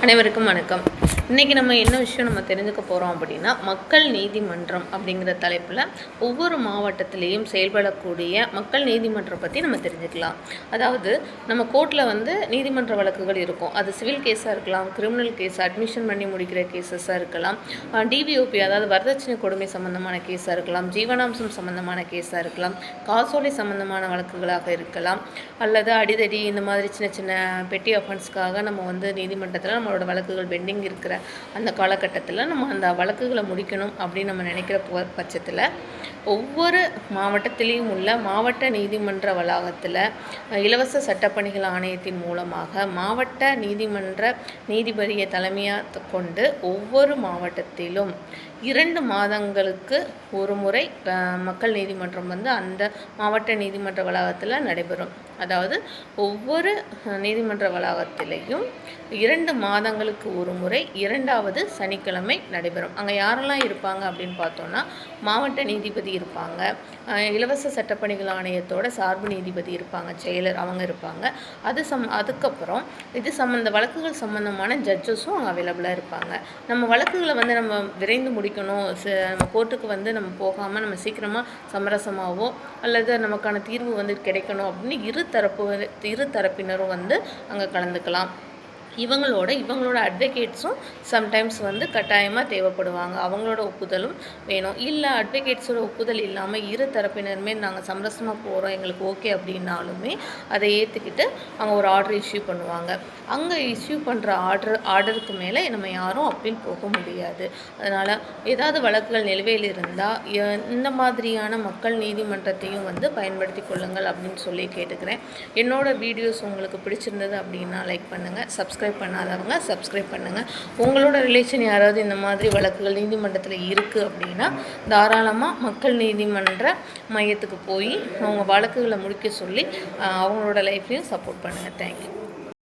அனைவருக்கும் வணக்கம். இன்றைக்கி நம்ம என்ன விஷயம் நம்ம தெரிஞ்சுக்க போகிறோம் அப்படின்னா, மக்கள் நீதிமன்றம் அப்படிங்கிற தலைப்பில் ஒவ்வொரு மாவட்டத்திலையும் செயல்படக்கூடிய மக்கள் நீதிமன்றம் பற்றி நம்ம தெரிஞ்சுக்கலாம். அதாவது நம்ம கோர்ட்டில் நீதிமன்ற வழக்குகள் இருக்கும். அது சிவில் கேஸாக இருக்கலாம், கிரிமினல் கேஸ், அட்மிஷன் பண்ணி முடிக்கிற கேஸஸாக இருக்கலாம், டிவிஓபி அதாவது வரதட்சணை கொடுமை சம்மந்தமான கேஸாக இருக்கலாம், ஜீவனாம்சம் சம்மந்தமான கேஸாக இருக்கலாம், காசோலை சம்மந்தமான வழக்குகளாக இருக்கலாம், அல்லது அடிதடி இந்த மாதிரி சின்ன சின்ன பெட்டி அஃபென்ஸ்க்காக நம்ம நீதிமன்றத்தில் நம்மளோட வழக்குகள் பெண்டிங் இருக்கிற அந்த காலகட்டத்தில் நம்ம அந்த வழக்குகளை முடிக்கணும் அப்படின்னு நம்ம நினைக்கிற பட்சத்தில் ஒவ்வொரு மாவட்டத்திலையும் உள்ள மாவட்ட நீதிமன்ற வளாகத்தில் இலவச சட்டப்பணிகள் ஆணையத்தின் மூலமாக மாவட்ட நீதிமன்ற நீதிபதியை தலைமையாக கொண்டு ஒவ்வொரு மாவட்டத்திலும் 2 மாதங்களுக்கு ஒரு முறை மக்கள் நீதிமன்றம் அந்த மாவட்ட நீதிமன்ற வளாகத்தில் நடைபெறும். அதாவது ஒவ்வொரு நீதிமன்ற வளாகத்திலையும் 2 மாதங்களுக்கு ஒரு முறை 2வது சனிக்கிழமை நடைபெறும். அங்கே யாரெல்லாம் இருப்பாங்க அப்படின்னு பார்த்தோன்னா, மாவட்ட நீதிபதி இருப்பாங்க, இலவச சட்டப்பணிகள் ஆணையத்தோட சார்பு நீதிபதி இருப்பாங்க, செயலர் அவங்க இருப்பாங்க. அதுக்கப்புறம் இந்த வழக்குகள் சம்மந்தமான ஜட்ஜஸும் அங்கே அவைலபிளாக இருப்பாங்க. நம்ம வழக்குகளை நம்ம விரைந்து முடிக்கணும், நம்ம கோர்ட்டுக்கு நம்ம போகாமல் நம்ம சீக்கிரமாக சமரசமாகவோ அல்லது நமக்கான தீர்வு கிடைக்கணும் அப்படின்னு இரு தரப்பினரும் அங்கே கலந்துக்கலாம். இவங்களோட அட்வொகேட்ஸும் சம்டைம்ஸ் கட்டாயமாக தேவைப்படுவாங்க. அவங்களோட ஒப்புதலும் வேணும். இல்லை அட்வொகேட்ஸோட ஒப்புதல் இல்லாமல் இரு தரப்பினருமே நாங்கள் சமரசமாக போகிறோம், எங்களுக்கு ஓகே அப்படின்னாலுமே அதை ஏற்றுக்கிட்டு அவங்க ஒரு ஆர்டர் இஷ்யூ பண்ணுவாங்க. அங்கே இஷ்யூ பண்ணுற ஆர்டருக்கு மேலே நம்ம யாரும் அப்பீல் போக முடியாது. அதனால் ஏதாவது வழக்குகள் நிலுவையில் இருந்தால் இந்த மாதிரியான மக்கள் நீதிமன்றத்தையும் பயன்படுத்தி கொள்ளுங்கள் அப்படின்னு சொல்லி கேட்டுக்கிறேன். என்னோட வீடியோஸ் உங்களுக்கு பிடிச்சிருந்தது அப்படின்னா லைக் பண்ணுங்கள், சப்ஸ்கிரைப் பண்ணாதவங்க சப்ஸ்கிரைப் பண்ணுங்கள். உங்களோட ரிலேஷன் யாராவது இந்த மாதிரி வழக்குகள் நீதிமன்றத்தில் இருக்குது அப்படின்னா தாராளமாக மக்கள் நீதிமன்ற மையத்துக்கு போய் அவங்க வழக்குகளை முடிக்க சொல்லி அவங்களோட லைஃப்லையும் சப்போர்ட் பண்ணுங்கள். தேங்க்யூ.